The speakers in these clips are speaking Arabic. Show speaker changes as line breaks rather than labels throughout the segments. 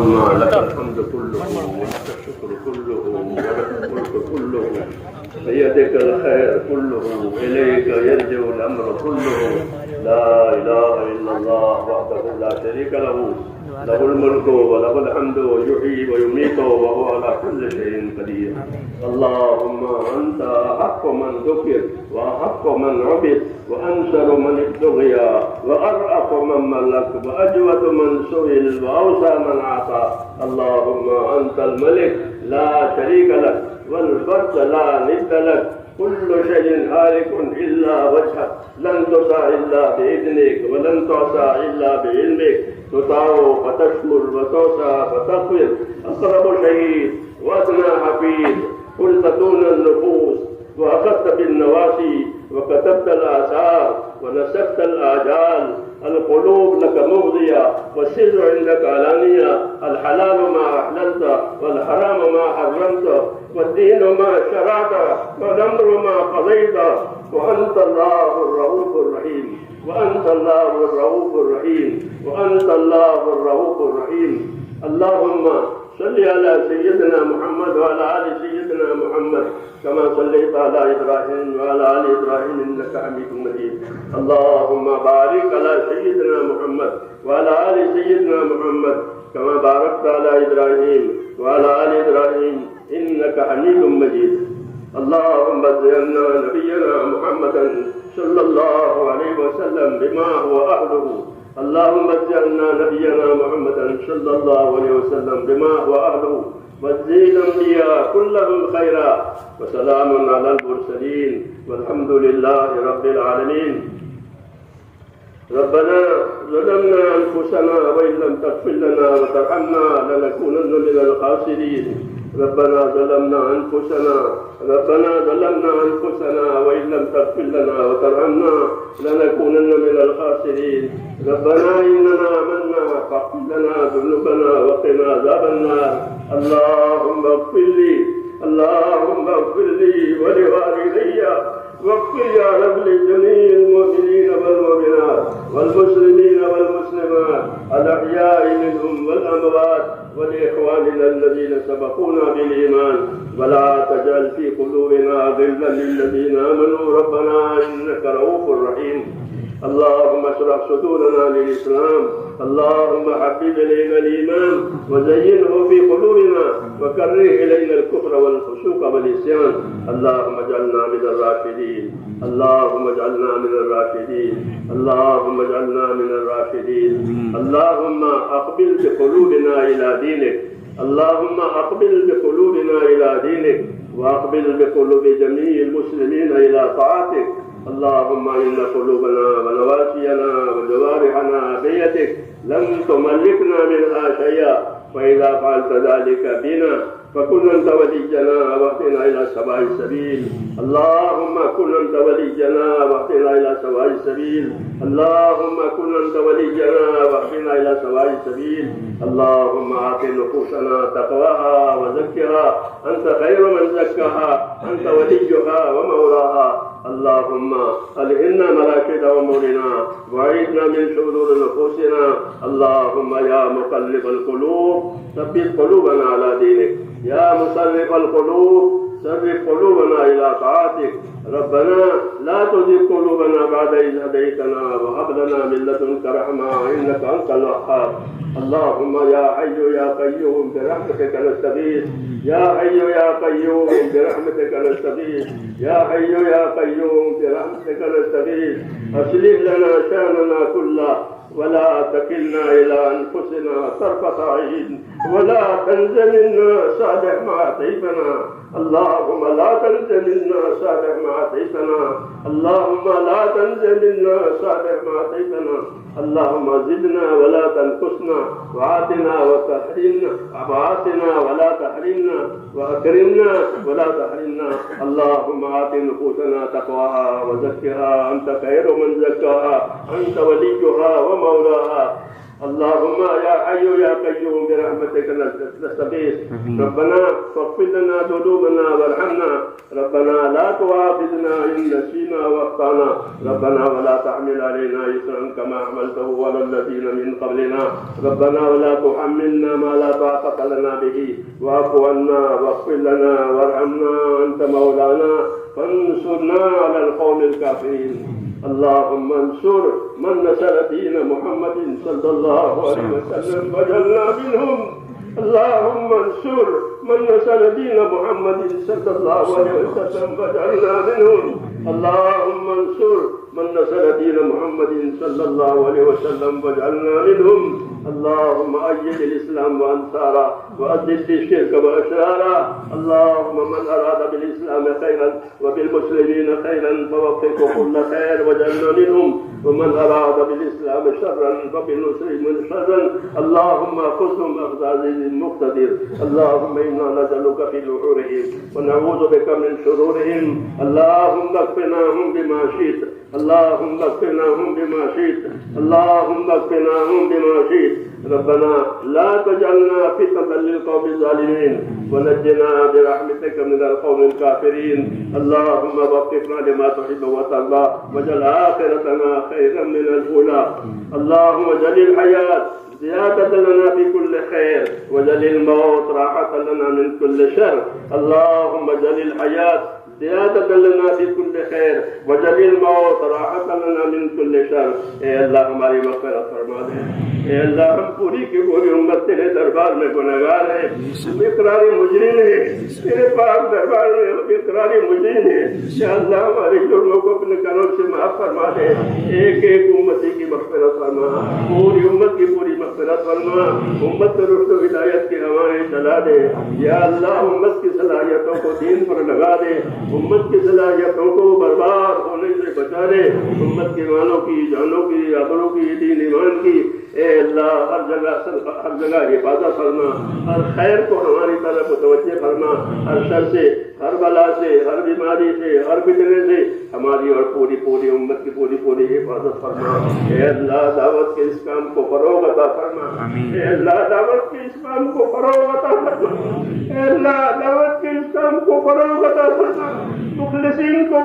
لك الحمد كله ولك الشكر كله ولك الملك كله بيدك الخير كله إليك يرجع الأمر كله لا إله إلا الله وحده لا شريك له له الملك وله الحمد يحيي ويميت وهو على كل شيء قدير. اللهم أنت أحق من ذكر وأحق من عبد وأنصر من ابتغي وأرأف من ملك وأجود من سئل وأوسع من عطى. اللهم أنت الملك لا شريك لك والفرد لا ند لك كل شيء هالك إلا وجهك لن تطاع إلا بإذنك ولن تعصى إلا بعلمك تطاع فتشكر وتعصى فتغفر أقرب شهيد وأدنى حفيظ قلت دون النفوس وأخذت بالنواسي وكتبت الآثار ونسكت الآجال. القلوب لك مفضية والسر عندك علانية. الحلال ما أحللت والحرام ما حرمت والدين ما شرعت والأمر ما قضيت وأنت الله الرؤوف الرحيم وأنت الله الرؤوف الرحيم وأنت الله الرؤوف الرحيم. اللهم صل على سيدنا محمد وعلى آل سيدنا محمد كما صليت على إبراهيم وعلى آل إبراهيم إنك حميد مجيد. اللهم بارك على سيدنا محمد وعلى آل سيدنا محمد كما باركت على إبراهيم وعلى آل إبراهيم إنك حميد مجيد. اللهم زينا نبينا محمدا صلى الله عليه وسلم بما هو أهله. اللهم اجعلنا نبينا محمدا صلى الله عليه وسلم بما هو أهله وزي الأنبياء كلهم خيرا وسلام على المرسلين والحمد لله رب العالمين. ربنا ظلمنا أنفسنا وإن لم تغفر لنا وترحمنا لنكونن من الخاسرين. ربنا ظلمنا أنفسنا وإن لم تغفر لنا وترحمنا لنكونن من الخاسرين. ربنا إننا آمنا فاغفر لنا ذنوبنا وقنا عذاب النار. اللهم اغفر لي ولوالدي واغفر يا رب لجميع المؤمنين والمؤمنات والمسلمين والمسلمات الأحياء منهم والأموات ولإخواننا الذين سبقونا بالإيمان ولا تجعل في قلوبنا غلا للذين آمنوا ربنا إنك رؤوف رحيم. اللهم اشرح صدورنا للإسلام. اللهم حبب إلينا الإيمان وزينه في قلوبنا وكره إلينا الكفر والفسوق والعصيان. اللهم اجعلنا من الراشدين. اللهم اجعلنا من الراشدين. اللهم اجعلنا من الراشدين. اللهم أقبل بقلوبنا إلى دينك. اللهم أقبل بقلوبنا إلى دينك وأقبل بقلوب جميع المسلمين إلى طاعتك. اللهم إن قلوبنا ونواسينا وجوارحنا بيدك لم تملكنا منها شيئا فإذا فعلت ذلك بنا فكن أنت ولينا واهدنا إلى سواء السبيل. اللهم كن أنت ولينا واهدنا إلى سواء السبيل. اللهم كن أنت ولينا واهدنا إلى سواء السبيل. اللهم آت نفوسنا تقواها وزكها أنت خير من زكاها أنت وليها ومولاها. اللهم ألهمنا مراشد أمورنا وأعذنا من شرور نفوسنا. اللهم يا مقلب القلوب ثبت قلوبنا على دينك. يا مصرف القلوب صرف قلوبنا إلى طاعتك. ربنا لا تزغ قلوبنا بعد إذ هديتنا وهب لنا من لدنك رحمة إنك أنت الوهاب. اللهم يا حي يا قيوم برحمتك نستغيث. يا حي يا قيوم برحمتك نستغيث. يا حي يا قيوم برحمتك نستغيث. أصلح لنا شأننا كله ولا تكلنا إلى أنفسنا طرفة عين ولا تنز منا صالح ما أعطيتنا. اللهم لا تنز منا صالح ما أعطيتنا. اللهم لا تنز منا صالح ما أعطيتنا. اللهم زدنا ولا تنقصنا وآتنا وتحرمنا وآتنا ولا تحرمنا وأكرمنا ولا تحرمنا. اللهم آت نفوسنا تقواها وزكها أنت خير من زكاها أنت وليها ومولاها. اللهم يا حي يا قيوم برحمتك نستغيث. ربنا فاغفر لنا ذنوبنا وارحمنا. ربنا لا تؤاخذنا إن نسينا واخطأنا. ربنا ولا تحمل علينا إصرا كما حملته على الذين من قبلنا. ربنا ولا تحملنا ما لا طاقة لنا به واعف عنا واغفر لنا وارحمنا أنت مولانا فانصرنا على القوم الكافرين. اللهم انصر من نصر دين محمد صلى الله عليه وسلم واجعلنا منهم. اللهم انصر من نصر دين محمد صلى الله عليه وسلم واجعلنا منهم. اللهم انصر من نصر دين محمد صلى الله عليه وسلم واجعلنا منهم. اللهم أيد الإسلام وأنصاره وأذل الشرك وأشراره. اللهم من أراد بالإسلام خيرا وبالمسلمين خيرا فوفقه كل خير واجعلنا منهم. ومن أراد بالإسلام شرا فبالمسلمين شرا اللهم خذهم أخذ عزيز مقتدر. اللهم إنا نسألك في نحورهم ونعوذ بك من شرورهم. اللهم اكفناهم بما شئت. اللهم اكفناهم بما شئت. اللهم اكفناهم بما شئت. ربنا لا تجعلنا فتنة للقوم الظالمين ونجنا برحمتك من القوم الكافرين. اللهم وفقنا لما تحب وترضى واجعل آخرتنا خيرا من الأولى. اللهم اجعل الحياة زيادة لنا في كل خير واجعل الموت راحة لنا من كل شر. اللهم اجعل الحياة زیادت لنا فی کل خیر وجعل الموت راحت لنا من کل شر. اے اللہ ہماری مغفرت فرما دے. اے اللہ ہم پوری کی پوری امت تیرے دربار میں گنہگار ہیں، ہم اقراری مجرم ہیں. تیرے پاک دربار میں ہم اقراری مجرم ہیں. یا اللہ ہمارے جرموں کو اپنے کرم سے معاف فرما دے. ایک ایک امتی کی مغفرت فرما، پوری امت کی پوری مغفرت فرما. امت کو رشد و ہدایت کی ہوائیں چلا دے. یا اللہ امت کی صلاحیتوں کو دین پر لگا دے. امت کی صلاحیتوں کو برباد ہونے سے بچا دے. امت کے مالوں کی، جانوں کی، عقلوں کی، دین ایمان کی اے اللہ ہر جگہ حفاظت فرما. ہر خیر کو ہماری طرف متوجہ فرما. ہر شر سے، ہر بلا سے، ہر بیماری سے، ہر فتنے سے ہماری اور پوری امت کی پوری حفاظت فرما. اے اللہ دعوت کے اس کام کو فروغ عطا فرما. اے اللہ دعوت کے اس کام کو فروغ عطا فرما. اے اللہ دعوت کے اس کام کو فروغ عطا فرما. مخلصین کو،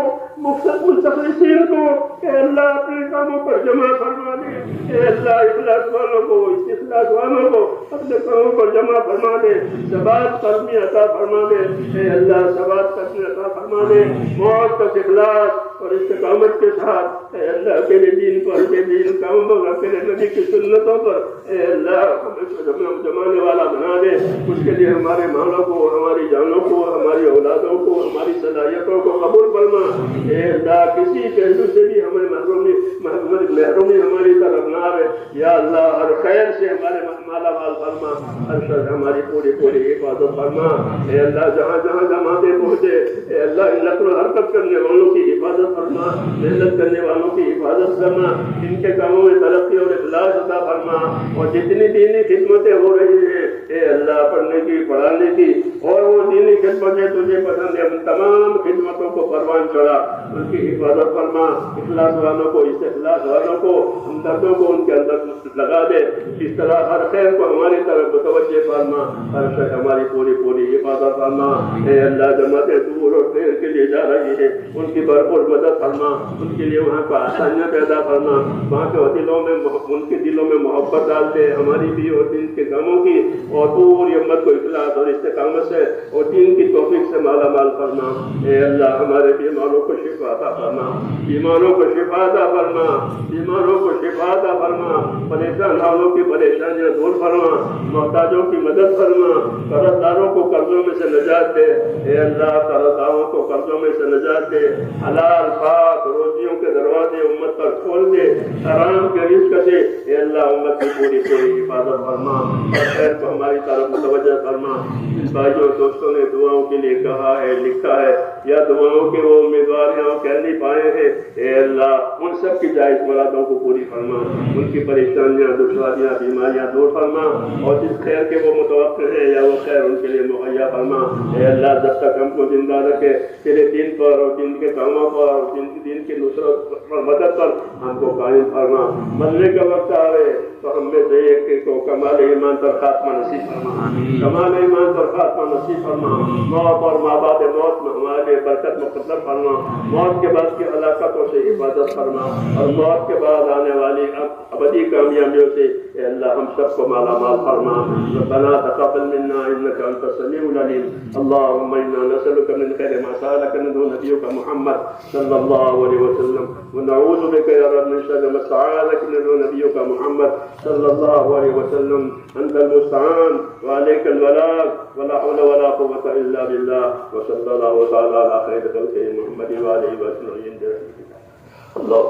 مستخلصین کو اے اللہ اپنے کاموں پر جمع فرما دے. اے اللہ اخلاص والوں کو، استخلاص والوں کو اپنے کاموں پر جمع فرما دے. ثبات قدمی عطا فرما دے. اے اللہ ثبات قدمی عطا فرما دے. موت کا اخلاص اور استقامت کے ساتھ اے اللہ تیرے دین پر، تیرے دین کاموں پر، تیرے نبی کی سنتوں پر اے اللہ ہمیں جمانے والا بنا دے. اس کے لیے ہمارے مالوں کو، ہماری جانوں کو، ہماری اولادوں کو، ہماری صلاحیتوں کو قبول فرما. اے اللہ کسی پہلو سے بھی ہمیں محرومی ہماری طرف نہ آئے. یا اللہ ہر خیر سے ہمارے مالا مال فرما. ہر شر ہماری پوری حفاظت فرما. اے اللہ جہاں جماعتیں پہنچے اے اللہ ان نقل و حرکت کرنے والوں کی حفاظت فرما. محنت کرنے والوں کی حفاظت فرما. ان کے کاموں میں ترقی اور اخلاص عطا فرما. اور جتنی دینی خدمتیں ہو رہی ہیں اے اللہ پڑھنے کی، پڑھانے کی اور وہ دینی خدمتیں تجھے پسند ہے، ان تمام خدمتوں کو پروان چڑھا. ان کی حفاظت فرما. اخلاص والوں کو، استخلاص والوں کو، ہمدردوں کو ان کے اندر لگا دے. اس طرح ہر خیر کو ہماری طرف متوجہ فرما. ہر شے ہماری پوری حفاظت فرما. اے اللہ جماعتیں دور اور دیر کے لیے جا رہی ہے ان کی بھرپور مدد فرما. ان کے لیے وہاں کو آسانیاں پیدا فرما. وہاں کے دلوں میں، ان کے دلوں میں محبت ڈال دے ہماری بھی اور دین کے کاموں کی، اور پوری امت کو اخلاص اور استقامت سے اور دین کی توفیق سے مالا مال فرما. اے اللہ ہمارے بیماروں کو شفا عطا فرما. بیماروں کو شفا عطا فرما. بیماروں کو شفا عطا فرما. پریشان حالوں کی پریشانیاں دور فرما. محتاجوں کی مدد فرما. قرض داروں کو قرضوں میں سے نجات دے. اے اللہ قرض داروں کو قرضوں میں سے نجات دے. حلال پاک روزیوں کے دروازے امت پر کھول دے. حرام کے رزق سے اے اللہ امت کی پوری حفاظت فرما. اور خیر کو ہماری طرف متوجہ فرما. ان بھائیوں دوستوں نے دعاؤں کے لیے کہا ہے، لکھا ہے، یا دعاؤں کے وہ امیدوار یہاں کہہ نہیں پائے ہیں اے اللہ ان سب کی جائز مرادوں کو پوری فرما. ان کی پریشانیاں، دشواریاں، بیماریاں دور فرما. اور جس خیر کے وہ متوقع ہیں یا وہ خیر ان کے لیے مہیا فرما. اے اللہ جب تک ہم کو زندہ رکھے تیرے دین پر اور دین کے کاموں پر اور دین کی نصرت پر، مدد پر ہم کو قائم فرما. مرنے کا وقت آئے تو ہم میں سے ایک کو کمال ایمان پر خاتمہ نصیب فرما. کمال ایمان پر خاتمہ نصیب فرما. موت اور ماں باپ موت میں ہمارے لیے برکت مقدر فرما. موت کے بعد کی ہلاکتوں سے حفاظت فرما. اور موت کے بعد آنے والی ابدی کامیابیوں سے اے اللہ ہم سب کو مالا مال فرما. ربنا تقبل منا انك انت السميع العليم. اللهم انا نسألك من خير ما سألك منه نبيك محمد صلى الله عليه وسلم ونعوذ بك يا رب من شر ما استعاذك منه نبيك محمد صلى الله عليه وسلم. انت المستعان وعليك البلاغ ولا حول ولا قوة الا بالله. وصلى الله تعالى على خير خلقه محمد وآله وسلم. الله